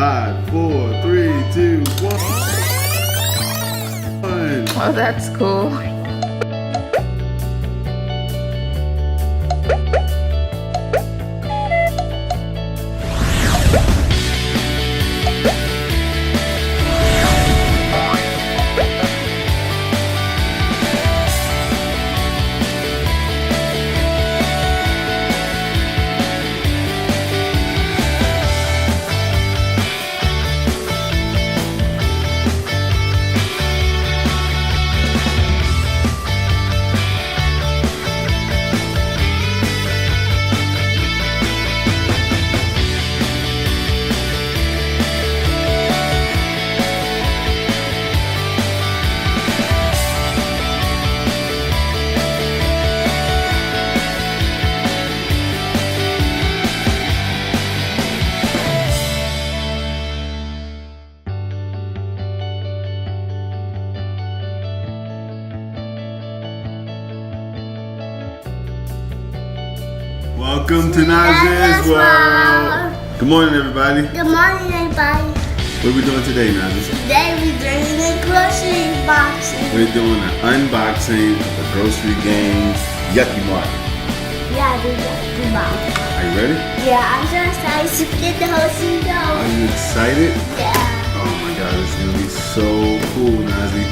5, 4, 3, 2, 1. Oh, that's cool. Welcome to Nasir's World. Good morning, everybody. Good morning, everybody. What are we doing today, Nasir? Today we're doing the grocery boxing. We're doing an unboxing of the Grocery Gang Yucky Mart. Yeah, the Yucky Mart. Are you ready? Yeah, I'm so excited to get the whole thing going. Are you excited? Yeah. Oh my God, this is gonna be so cool, Nasir.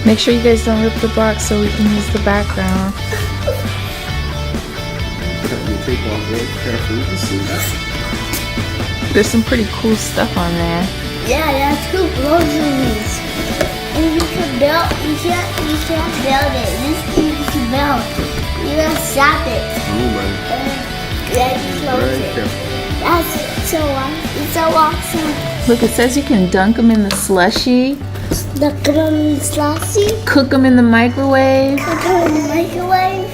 Make sure you guys don't rip the box so we can use the background. Cut your tape off very carefully. This is There's some pretty cool stuff on there. Yeah, that's cool groceries. And you can build, you can't build it. This thing you can build. You can stop it. Yeah, you close very it. careful. That's so awesome. It's so awesome. Look, it says you can dunk them in the slushie, The green slushie. cook them in the microwave. Cook it in the microwave.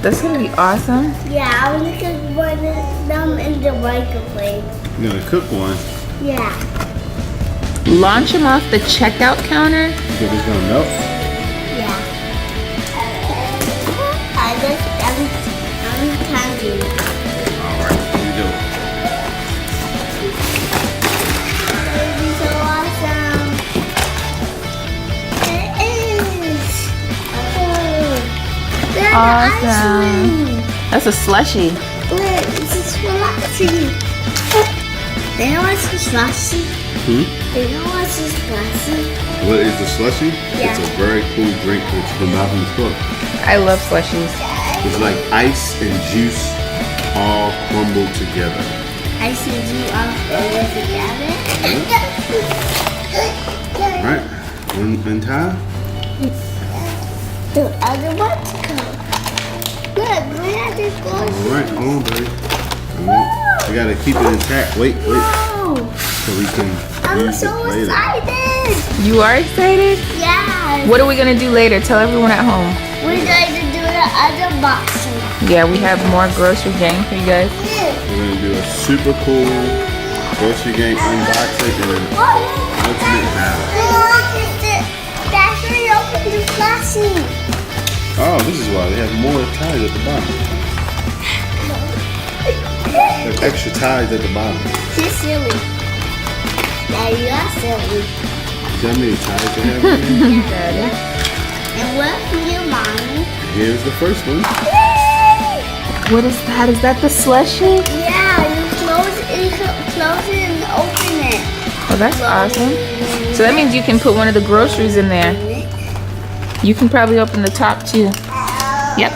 That's gonna be awesome. Yeah, I want to cook one of them in the microwave. You're gonna cook one. Yeah. Launch them off the checkout counter. You think it's gonna melt? Yeah. I'm hungry. Alright, here we go. It'll be so awesome. It is. Oh. There's the ice Awesome. cream. That's a slushie. Look, this is slushie. They know what's a slushie? They know what's a slushie? What is the slushie? Yeah. It's a very cool drink that's been out in the store. I love slushies. It's like ice and juice all crumbled together. I see you all together. Right? In time? The other one's come. Look, we have to go. Alright, hold on, buddy. We gotta keep it intact. Wait. Whoa! So we can I'm use so it later. excited! You are excited? Yeah! What are we gonna do later? Tell everyone at home. We're going to do the other boxing. Yeah, we have more Grocery Gang for you guys. We're gonna do a super cool Grocery Gang unboxing and an ultimate battle. That's where you open the flashing. Oh, this is why they have more ties at the bottom. They have extra ties at the bottom. She's silly. Yeah, you are silly. See how many ties they have in here? And what for you, Mommy? Here's the first one. What is that? Is that the slushie? Yeah, you close it and open it. Oh, that's awesome. So that means you can put one of the groceries in there. You can probably open the top too. Yep.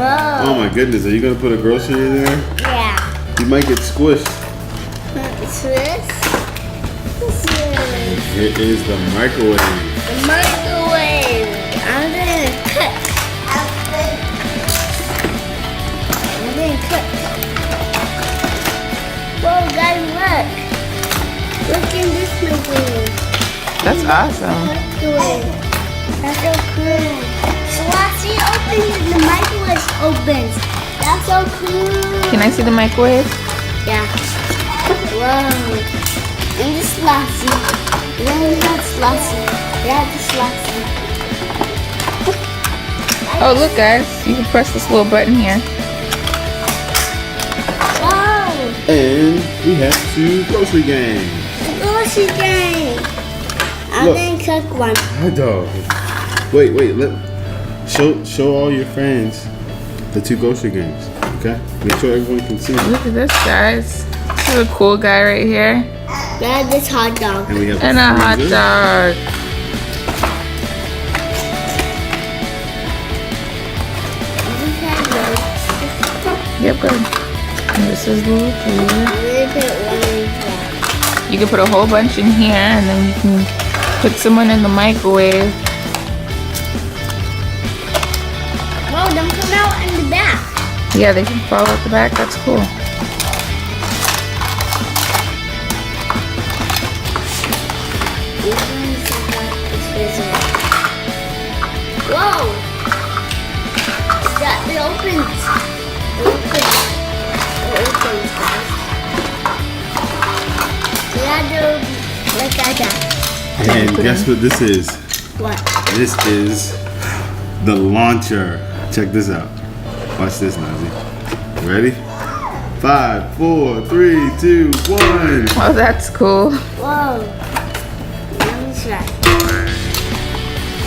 Oh my goodness, are you gonna put a grocery in there? Yeah. You might get squished. It's this. Here is the microwave. The microwave. I'm gonna cook. Whoa, guys, look. Look in this microwave. That's awesome. Microwave. That's so cool. So watch it opens and the microwave opens. That's so cool. Can I see the microwave? Yeah. Whoa. And the slushie. Then that slushie. Yeah, the slushie. Oh, look, guys. You can press this little button here. Wow. And we have two Grocery Gang. Grocery Gang. I'm Look. gonna cook one. Hot dog. Wait, show all your friends the two Grocery Gangs. Okay? Make sure everyone can see. Look at this, guys. This is a cool guy right here. Yeah, this hot dog. And we have And a hot freezer. dog. Yep, good. And this is the little freezer. You can put a whole bunch in here, and then you can put someone in the microwave. Whoa, don't come out in the back. Yeah, they can fall out the back. That's cool. Whoa! That it opens. It opens. It opens, guys. Yeah, like that. And guess what this is? What? This is the launcher. Check this out. Watch this, Nasir. Ready? 5, 4, 3, 2, 1. Oh, that's cool. Whoa. Let me try.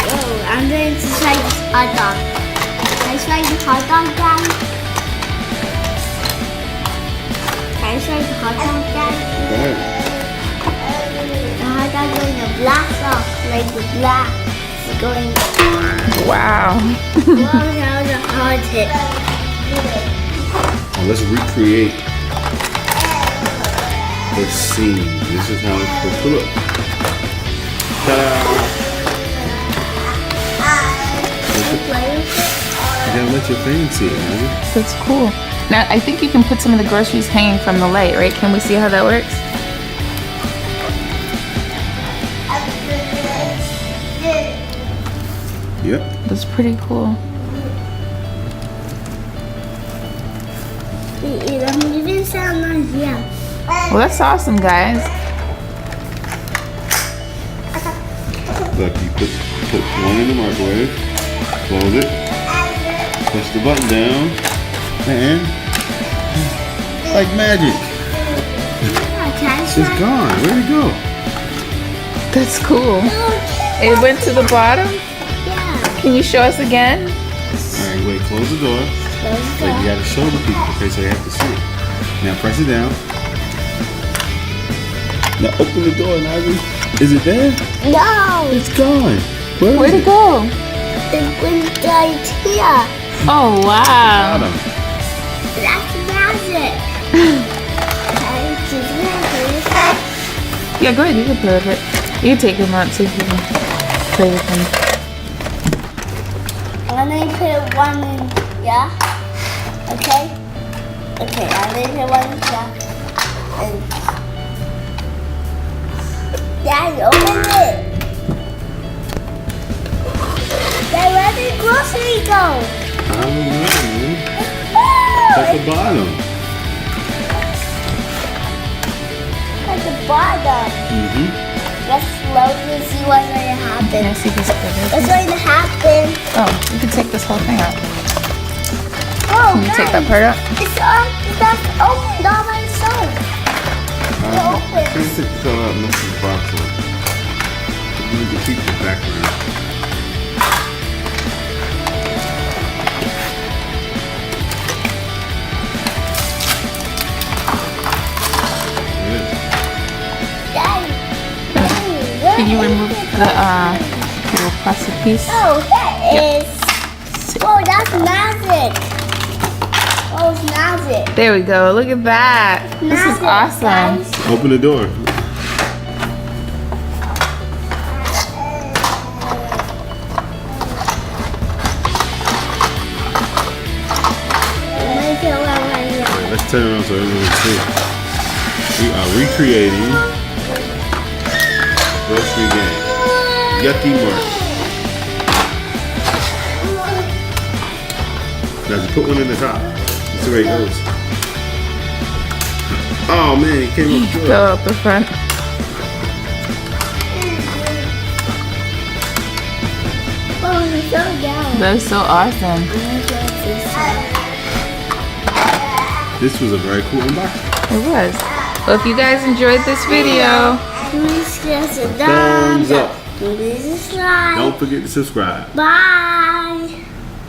Whoa, I'm going to try this hot dog. Can I try the hot dog, guys? Can I try the hot dog, guys? Go ahead. The hot dog going to black sauce, like the black is going. Wow. Whoa, that was a hard hit. Now let's recreate the scene. This is how it's supposed to look. Ta-da! You gotta let your fans see it, Nasir. That's cool. Now, I think you can put some of the groceries hanging from the light, right? Can we see how that works? Yep. That's pretty cool. I'm leaving some on here. Well, that's awesome, guys. Look, you put one in the microwave, close it, push the button down, and like magic, it's gone. Where'd it go? That's cool. It went to the bottom. Yeah. Can you show us again? Alright, wait, close the door. Wait, you gotta show the people, okay, so they have to see it. Now press it down. Now open the door, Nasir. Is it there? No, It's gone. Where'd it go? it went right here. Oh, wow. Bottom. That's magic. Yeah, go ahead. You can play with it. You can take him out so you can play with him. I'm gonna put one in, yeah? Okay? Okay, I'm gonna put one in, yeah? And Daddy, open it! Dad, where did the grocery go? I don't know, man. At the bottom. At the bottom. Mm-hmm. Let's slowly see what's going to happen. Can I see this further? What's going to happen? Oh, you can take this whole thing out. Oh, Can you take that part out? It's opened all by itself. Please take the color out and look at the box one. You need to keep the background. Can you remove the little plastic piece? Oh, that is. Oh, that's magic. Oh, it's magic. There we go. Look at that. This is Magic, awesome. guys. Open the door. Make it right here. Alright, let's turn around so everyone can see. We are recreating Grocery Gang Yucky Mart. Now you put one in the top. Let's see where it goes. Oh man, it came up good. Go up the front. Oh, it's so down. That is so awesome. This was a very cool unboxing. It was. Well, if you guys enjoyed this video, please give us a Thumbs up. Please subscribe. Don't forget to subscribe. Bye.